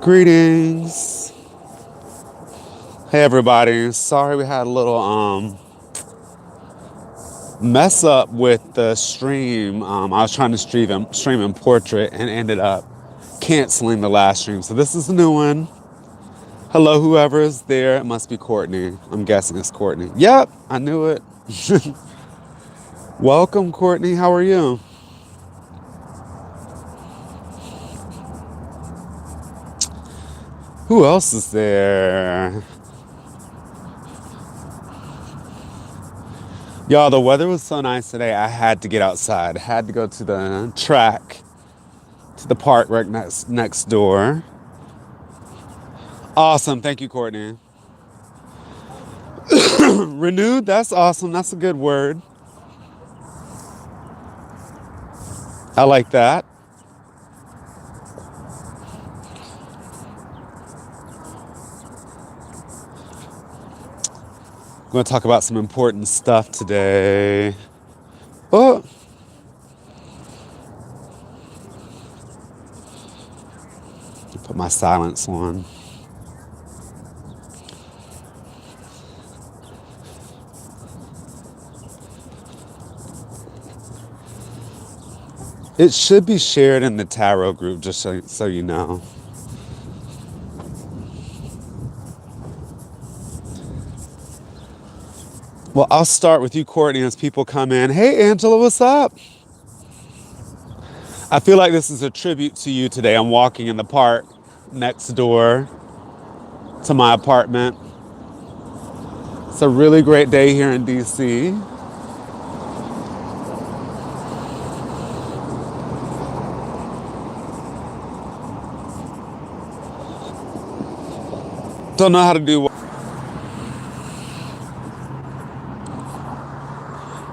Greetings. Hey everybody. Sorry we had a little mess up with the stream. I was trying to stream in portrait and ended up canceling the last stream. So this is a new one. Hello whoever is there. It must be Courtney. I'm guessing it's Courtney. Yep, I knew it. Welcome Courtney. How are you? Who else is there? Y'all, the weather was so nice today. I had to get outside. I had to go to the track, to the park right next door. Awesome. Thank you, Courtney. Renewed. That's awesome. That's a good word. I like that. I'm going to talk about some important stuff today. Oh, put my silence on. It should be shared in the tarot group, just so you know. Well, I'll start with you, Courtney, as people come in. Hey, Angela, what's up? I feel like this is a tribute to you today. I'm walking in the park next door to my apartment. It's a really great day here in DC. Don't know how to do.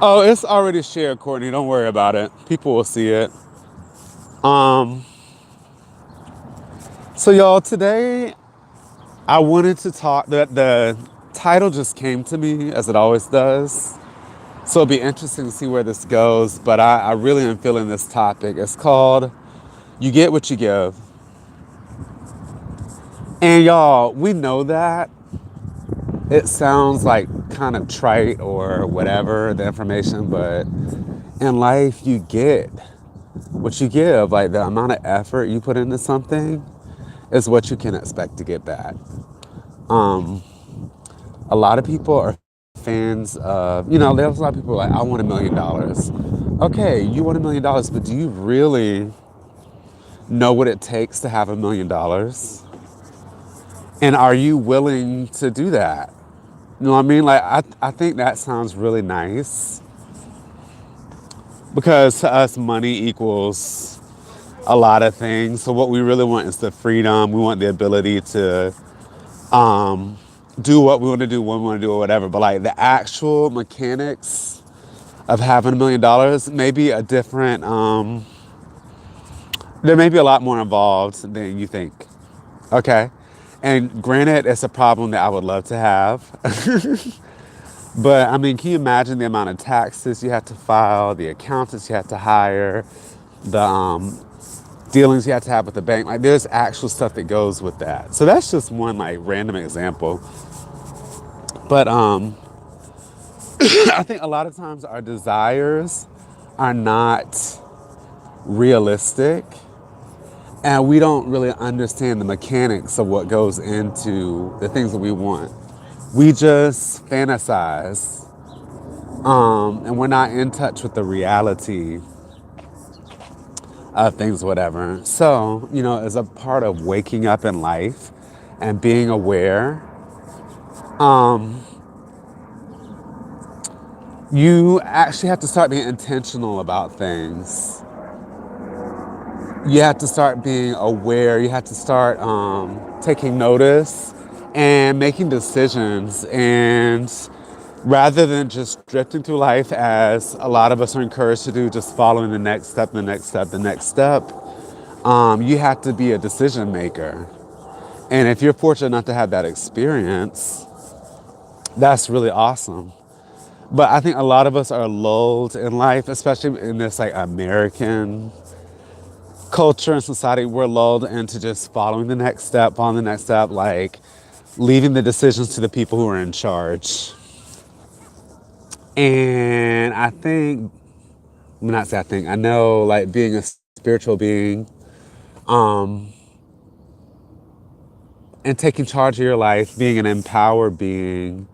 Oh, it's already shared, Courtney. Don't worry about it. People will see it. Um, so y'all, today I wanted to talk. The title just came to me as it always does. So it'll be interesting to see where this goes. But I really am feeling this topic. It's called "You Get What You Give." And y'all, we know that it sounds like kind of trite or whatever, the information, but in life, you get what you give. Like the amount of effort you put into something is what you can expect to get back. Um, a lot of people are fans of, there's a lot of people like, I want $1 million. Okay, you want $1 million, but do you really know what it takes to have $1 million? And are you willing to do that? You know what I mean? Like, I think that sounds really nice because to us, money equals a lot of things. So what we really want is the freedom. We want the ability to do what we want to do when we want to do or whatever. But like the actual mechanics of having $1 million may be a different, there may be a lot more involved than you think. Okay. And granted, it's a problem that I would love to have. But I mean, can you imagine the amount of taxes you have to file, the accountants you have to hire, the dealings you have to have with the bank? Like, there's actual stuff that goes with that. So that's just one like random example. But I think a lot of times our desires are not realistic, and we don't really understand the mechanics of what goes into the things that we want. We just fantasize, and we're not in touch with the reality of things, whatever. So, as a part of waking up in life and being aware, um, you actually have to start being intentional about things. You have to start being aware. You have to start taking notice and making decisions. And rather than just drifting through life as a lot of us are encouraged to do, just following the next step, the next step, the next step, you have to be a decision maker. And if you're fortunate enough to have that experience, that's really awesome. But I think a lot of us are lulled in life, especially in this like American culture and society, we're lulled into just following the next step, like leaving the decisions to the people who are in charge. And I think, I'm not say I think, I know like being a spiritual being, um, and taking charge of your life, being an empowered being,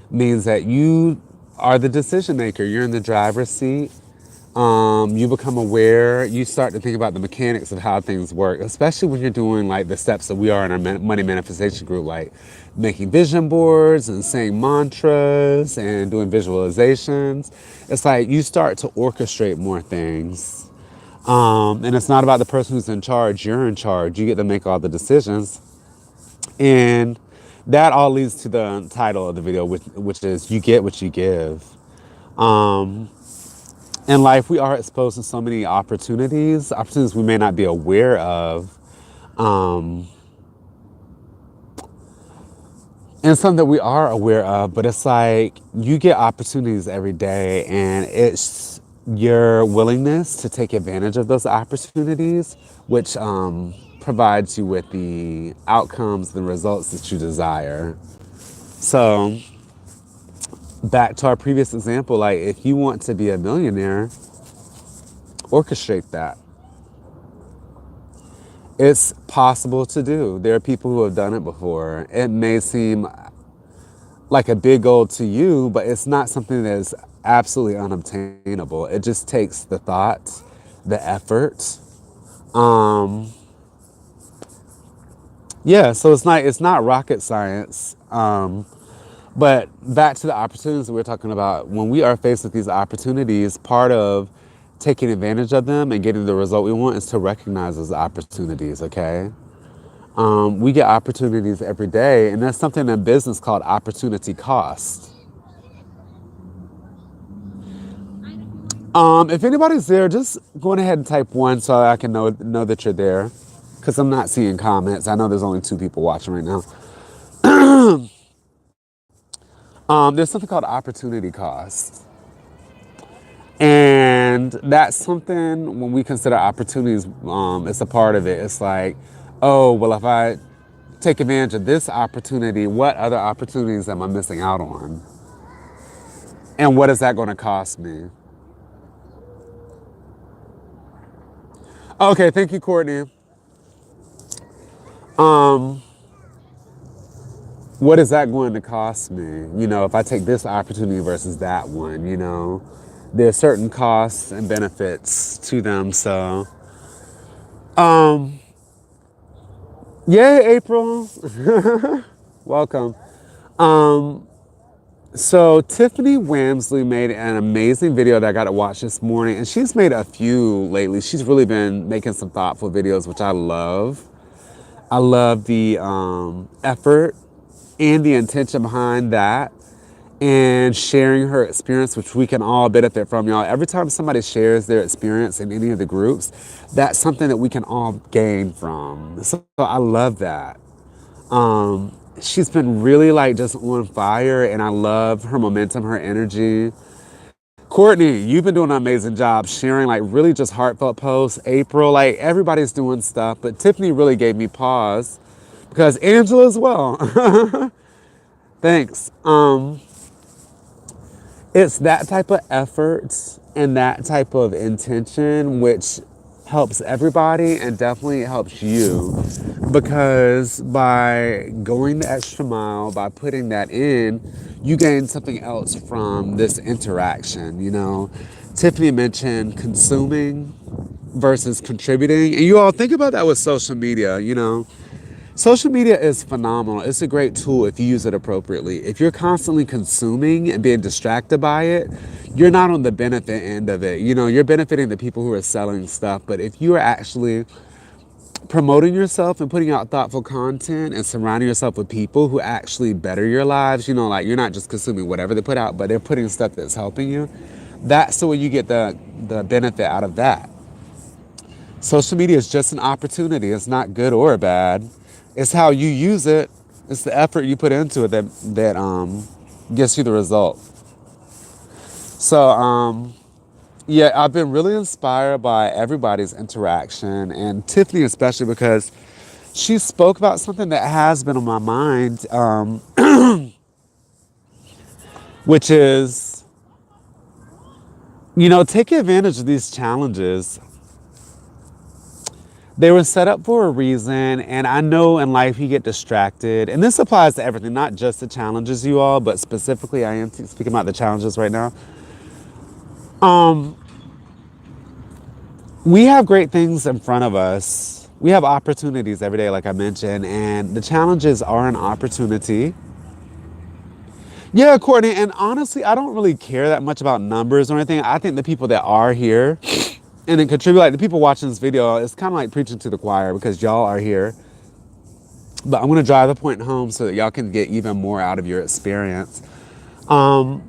means that you are the decision maker. You're in the driver's seat. You become aware. You start to think about the mechanics of how things work, especially when you're doing like the steps that we are in our money manifestation group, like making vision boards and saying mantras and doing visualizations. It's like you start to orchestrate more things. And it's not about the person who's in charge. You're in charge. You get to make all the decisions. And that all leads to the title of the video, which is You Get What You Give. Um, in life, we are exposed to so many opportunities we may not be aware of, um, and some that we are aware of, but it's like you get opportunities every day, and it's your willingness to take advantage of those opportunities, which provides you with the outcomes, the results that you desire. So, back to our previous example, like if you want to be a millionaire, orchestrate that. It's possible to do. There are people who have done it before. It may seem like a big goal to you, but it's not something that is absolutely unobtainable. It just takes the thought, the effort. Um, yeah, so it's not rocket science. But back to the opportunities that we're talking about, when we are faced with these opportunities, part of taking advantage of them and getting the result we want is to recognize those opportunities, okay? We get opportunities every day, and there's something in business called opportunity cost. If anybody's there, just go ahead and type one so I can know that you're there, because I'm not seeing comments. I know there's only 2 people watching right now. There's something called opportunity cost. And that's something when we consider opportunities, it's a part of it. It's like, oh, well, if I take advantage of this opportunity, what other opportunities am I missing out on? And what is that going to cost me? Okay, thank you, Courtney. Um, what is that going to cost me? If I take this opportunity versus that one, there's certain costs and benefits to them. So, um, yay, April. Welcome. Um, so Tiffany Wamsley made an amazing video that I got to watch this morning, and she's made a few lately. She's really been making some thoughtful videos, which I love. I love the effort and the intention behind that, and sharing her experience, which we can all benefit from, y'all. Every time somebody shares their experience in any of the groups, that's something that we can all gain from. So I love that. She's been really like just on fire, and I love her momentum, her energy. Courtney, you've been doing an amazing job sharing like really just heartfelt posts. April, like everybody's doing stuff, but Tiffany really gave me pause because Angela as well. Thanks. It's that type of effort and that type of intention which helps everybody and definitely helps you, because by going the extra mile, by putting that in, you gain something else from this interaction. Tiffany mentioned consuming versus contributing, and you all think about that with social media. Social media is phenomenal. It's a great tool if you use it appropriately. If you're constantly consuming and being distracted by it, you're not on the benefit end of it. You're benefiting the people who are selling stuff. But if you are actually promoting yourself and putting out thoughtful content and surrounding yourself with people who actually better your lives, like you're not just consuming whatever they put out, but they're putting stuff that's helping you, that's the way you get the benefit out of that. Social media is just an opportunity. It's not good or bad. It's how you use it. It's the effort you put into it that gets you the result. So Yeah, I've been really inspired by everybody's interaction and Tiffany especially because she spoke about something that has been on my mind, which is, take advantage of these challenges. They were set up for a reason, and I know in life you get distracted, and this applies to everything, not just the challenges, you all, but specifically, I am speaking about the challenges right now. Um, we have great things in front of us. We have opportunities every day, like I mentioned, and the challenges are an opportunity. Yeah, Courtney, and honestly, I don't really care that much about numbers or anything. I think the people that are here and then contribute, like the people watching this video, it's kind of like preaching to the choir because y'all are here. But I'm going to drive the point home so that y'all can get even more out of your experience.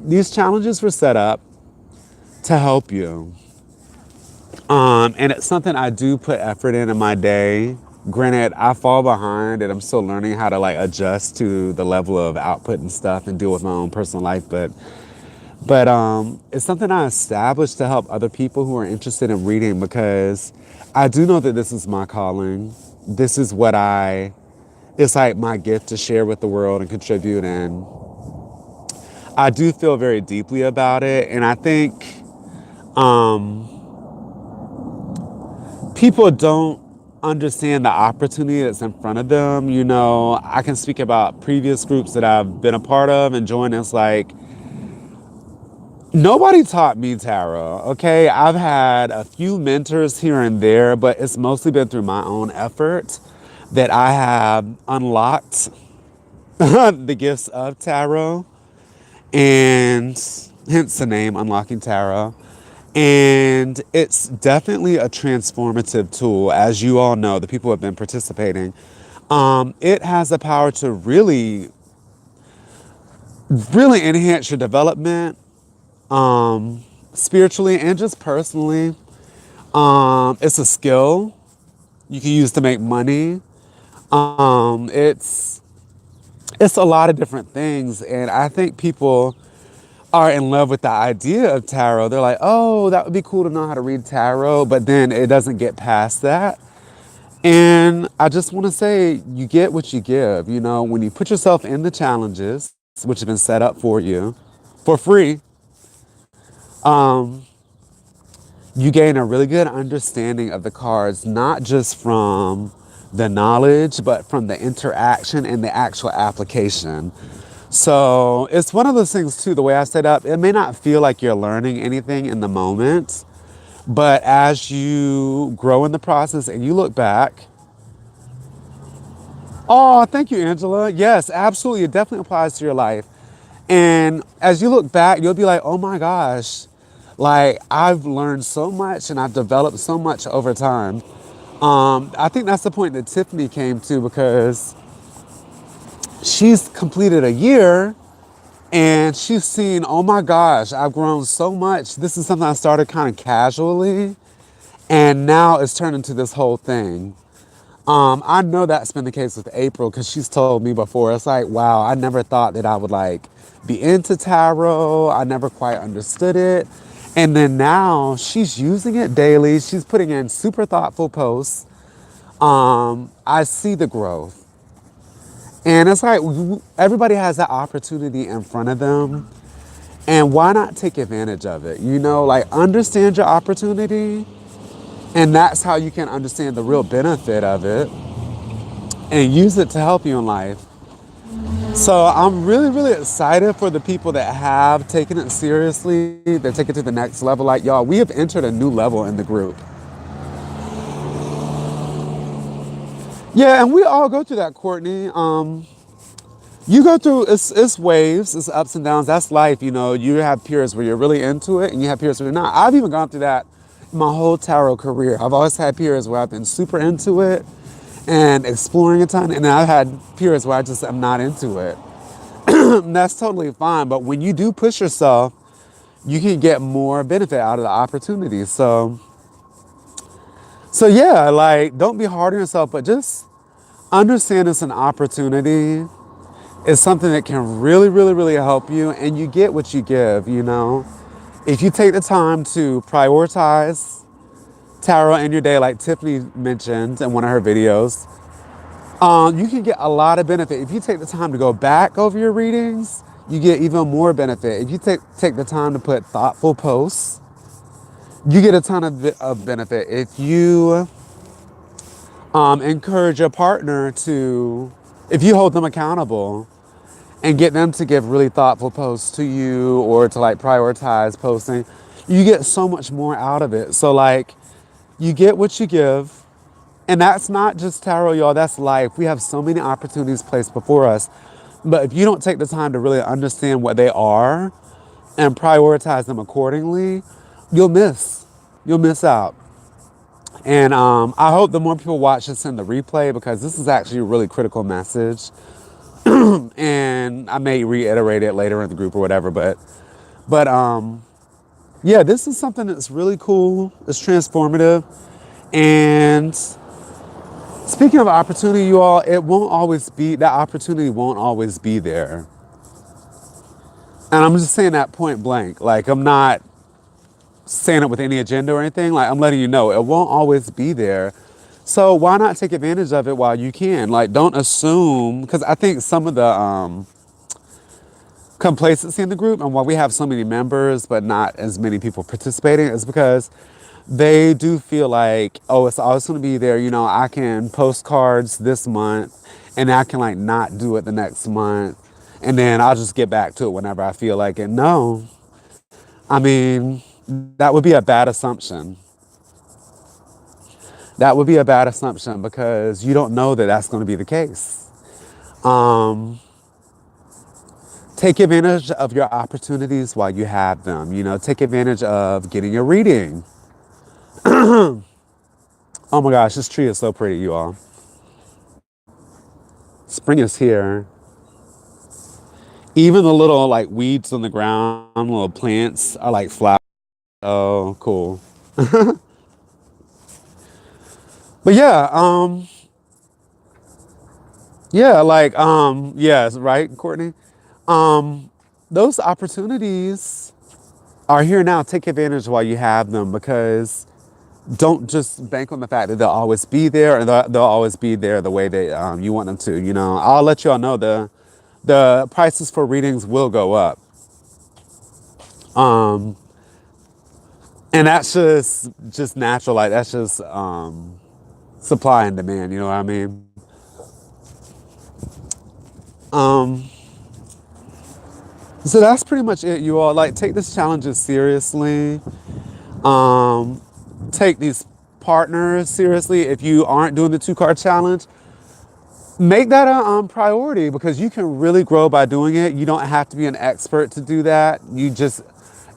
These challenges were set up to help you. And it's something I do put effort in my day. Granted, I fall behind and I'm still learning how to like adjust to the level of output and stuff and deal with my own personal life. But it's something I established to help other people who are interested in reading because I do know that this is my calling. This is it's like my gift to share with the world and contribute. And I do feel very deeply about it. And I think people don't understand the opportunity that's in front of them. I can speak about previous groups that I've been a part of and joined. It's like, nobody taught me tarot, okay? I've had a few mentors here and there, but it's mostly been through my own effort that I have unlocked the gifts of tarot, and hence the name Unlocking Tarot. And it's definitely a transformative tool, as you all know, the people who have been participating. It has the power to really, really enhance your development, spiritually and just personally. It's a skill you can use to make money. It's a lot of different things, and I think people are in love with the idea of tarot. They're like, oh, that would be cool to know how to read tarot, but then it doesn't get past that. And I just want to say, you get what you give. When you put yourself in the challenges, which have been set up for you for free, you gain a really good understanding of the cards, not just from the knowledge, but from the interaction and the actual application. So it's one of those things too, the way I set up, it may not feel like you're learning anything in the moment, but as you grow in the process and you look back, oh, thank you, Angela. Yes, absolutely. It definitely applies to your life. And as you look back, you'll be like, oh my gosh, like I've learned so much and I've developed so much over time. I think that's the point that Tiffany came to because she's completed a year and she's seen, oh my gosh, I've grown so much. This is something I started kind of casually and now it's turned into this whole thing. I know that's been the case with April because she's told me before. It's like, wow, I never thought that I would like be into tarot. I never quite understood it. And then now she's using it daily. She's putting in super thoughtful posts. I see the growth. And it's like everybody has that opportunity in front of them. And why not take advantage of it? Like understand your opportunity. And that's how you can understand the real benefit of it and use it to help you in life. So I'm really, really excited for the people that have taken it seriously, that take it to the next level. Like y'all, we have entered a new level in the group. Yeah, and we all go through that, Courtney. You go through, it's waves, it's ups and downs. That's life, You have periods where you're really into it and you have periods where you're not. I've even gone through that my whole tarot career. I've always had periods where I've been super into it and exploring a ton, and then I've had periods where I just am not into it. That's totally fine, but when you do push yourself, you can get more benefit out of the opportunity. So yeah, like don't be hard on yourself, but just understand it's an opportunity. It's something that can really, really, really help you, and you get what you give. If you take the time to prioritize tarot in your day, like Tiffany mentioned in one of her videos, you can get a lot of benefit. If you take the time to go back over your readings, you get even more benefit. If you take the time to put thoughtful posts, you get a ton of benefit. If you encourage your partner to, if you hold them accountable and get them to give really thoughtful posts to you or to like prioritize posting, you get so much more out of it. So like, you get what you give. And that's not just tarot, y'all, that's life. We have so many opportunities placed before us. But if you don't take the time to really understand what they are and prioritize them accordingly, you'll miss. You'll miss out. And I hope the more people watch this in the replay, because this is actually a really critical message. And I may reiterate it later in the group or whatever, but yeah, this is something that's really cool. It's transformative. And speaking of opportunity, you all, that opportunity won't always be there. And I'm just saying that point blank. Like, I'm not saying it with any agenda or anything. Like, I'm letting you know it won't always be there. So why not take advantage of it while you can? Like, don't assume, because I think some of the complacency in the group and why we have so many members but not as many people participating is because they do feel like, oh, it's always going to be there. You know, I can post cards this month and I can like not do it the next month. And then I'll just get back to it whenever I feel like it. No, I mean, that would be a bad assumption. That would be a bad assumption because you don't know that that's going to be the case. Take advantage of your opportunities while you have them. You know, take advantage of getting your reading. Oh my gosh, this tree is so pretty, you all. Spring is here. Even the little like weeds on the ground, little plants are like flowers. Oh, cool. But yes, right, Courtney? Those opportunities are here now. Take advantage while you have them, because don't just bank on the fact that they'll always be there and they'll always be there the way that you want them to. You know, I'll let you all know the prices for readings will go up. And that's just natural. Like, that's just supply and demand. You know what I mean? So that's pretty much it, you all. Like, take this challenges seriously. Take these partners seriously. If you aren't doing the 2-card challenge, make that a priority, because you can really grow by doing it. You don't have to be an expert to do that.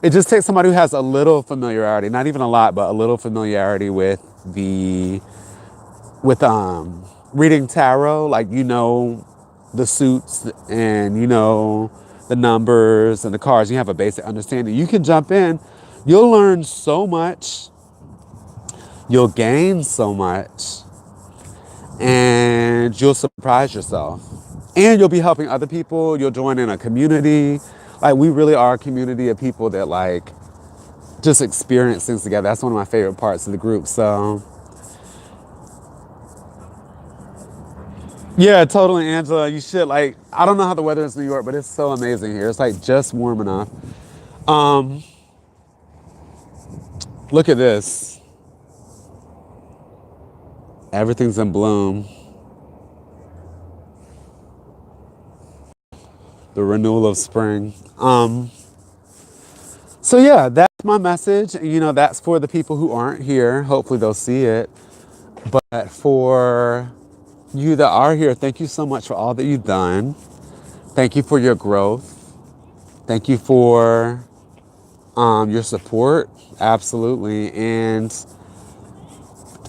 It just takes somebody who has a little familiarity, not even a lot, but a little familiarity with reading tarot. Like, you know the suits and you know the numbers and the cards. You have a basic understanding. You can jump in. You'll learn so much. You'll gain so much. And you'll surprise yourself. And you'll be helping other people. You'll join in a community. Like, we really are a community of people that like just experience things together. That's one of my favorite parts of the group. So yeah, totally, Angela. You should, like, I don't know how the weather is in New York, but it's so amazing here. It's like just warm enough. Look at this. Everything's in bloom. The renewal of spring. So yeah, that's my message. You know, that's for the people who aren't here. Hopefully they'll see it. But for you that are here, thank you so much for all that you've done. Thank you for your growth. Thank you for your support. Absolutely. And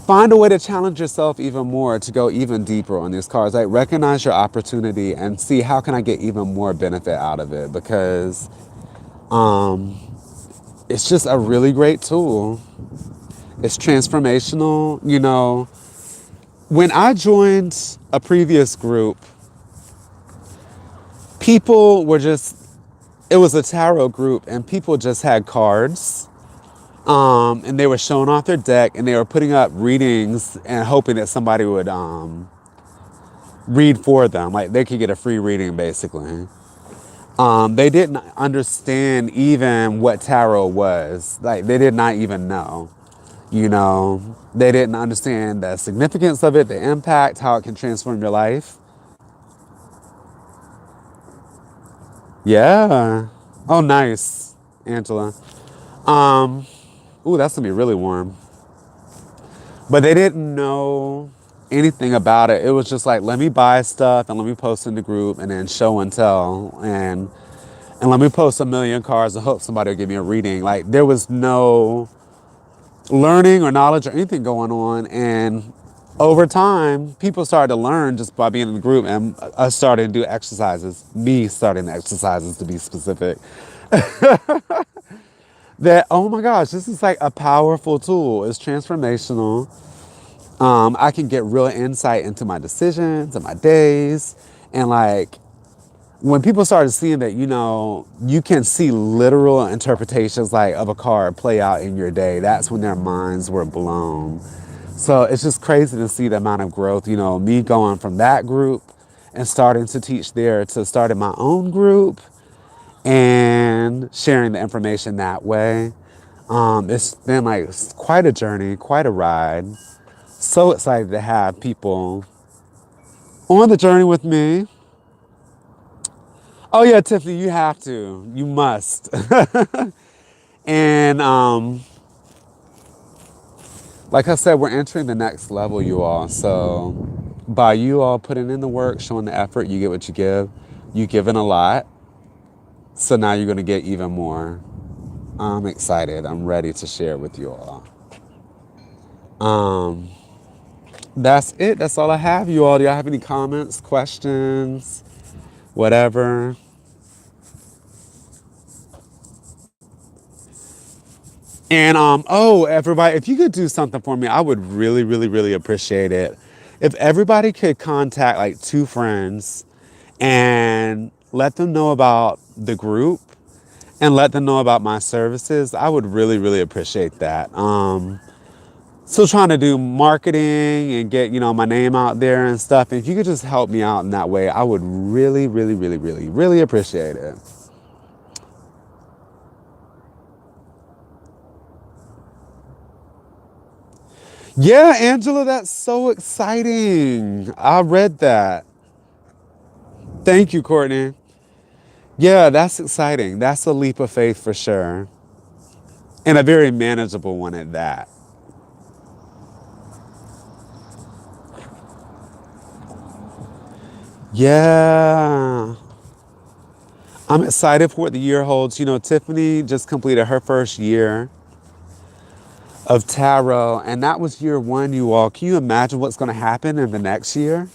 find a way to challenge yourself even more, to go even deeper on these cards. Like, recognize your opportunity and see how can I get even more benefit out of it, because it's just a really great tool. It's transformational. You know, when I joined a previous group, people were just it was a tarot group, and people just had cards, and they were showing off their deck, and they were putting up readings and hoping that somebody would read for them, like they could get a free reading, basically. They didn't understand even what tarot was. Like they did not even know. You know, they didn't understand the significance of it, the impact, how it can transform your life. Yeah. Oh, nice, Angela. Um, Ooh, that's gonna be really warm. But they didn't know anything about it. It was just like, let me buy stuff and let me post in the group and then show and tell and let me post a million cards and hope somebody will give me a reading. Like there was no learning or knowledge or anything going on. And over time, people started to learn just by being in the group and us starting to do exercises, me starting the exercises to be specific, that, oh my gosh, this is like a powerful tool. It's transformational. I can get real insight into my decisions and my days. And like when people started seeing that, you know, you can see literal interpretations like of a card play out in your day, that's when their minds were blown. So it's just crazy to see the amount of growth, you know, me going from that group and starting to teach there to starting my own group and sharing the information that way. It's been like quite a journey, quite a ride. So excited to have people on the journey with me. Oh yeah, Tiffany, you have to. You must. And like I said, we're entering the next level, you all. So by you all putting in the work, showing the effort, you get what you give. You've given a lot. So now you're going to get even more. I'm excited. I'm ready to share with you all. Um, that's it. That's all I have, you all. Do y'all have any comments, questions, whatever? And oh, everybody, if you could do something for me, I would really, really, really appreciate it. If everybody could contact like two friends and let them know about the group and let them know about my services, I would really, really appreciate that. Still trying to do marketing and get, you know, my name out there and stuff. And if you could just help me out in that way, I would really, really, really, really, really appreciate it. Yeah, Angela, that's so exciting. I read that. Thank you, Courtney. Yeah, that's exciting. That's a leap of faith for sure. And a very manageable one at that. Yeah. I'm excited for what the year holds. You know, Tiffany just completed her first year of tarot, and that was year one, you all. Can you imagine what's going to happen in the next year?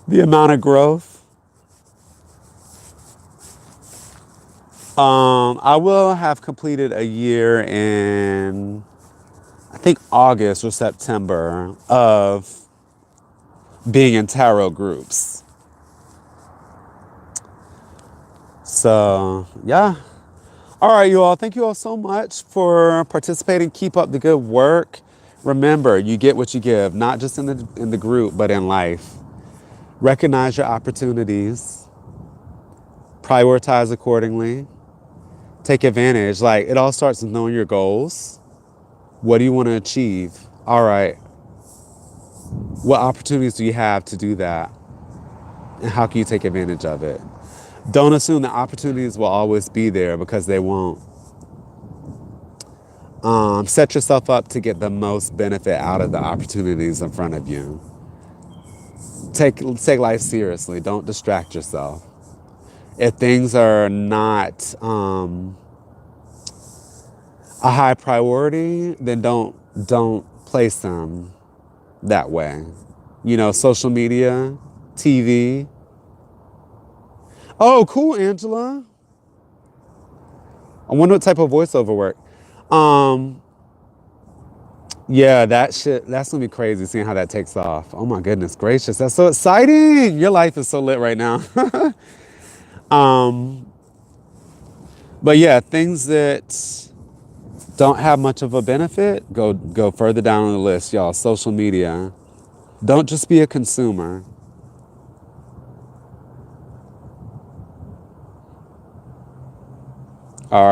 The amount of growth. I will have completed a year in, I think, August or September of being in tarot groups. So, yeah. All right, you all. Thank you all so much for participating. Keep up the good work. Remember, you get what you give, not just in the group, but in life. Recognize your opportunities. Prioritize accordingly. Take advantage. Like, it all starts with knowing your goals. What do you want to achieve? All right. What opportunities do you have to do that? And how can you take advantage of it? Don't assume the opportunities will always be there because they won't. Set yourself up to get the most benefit out of the opportunities in front of you. Take life seriously. Don't distract yourself. If things are not a high priority, then don't place them that way. You know, social media, TV. Oh, cool, Angela. I wonder what type of voiceover work. Um, yeah, that's gonna be crazy seeing how that takes off. Oh my goodness gracious, that's so exciting. Your life is so lit right now. Um, but yeah, things that don't have much of a benefit, go further down on the list, y'all. Social media. Don't just be a consumer.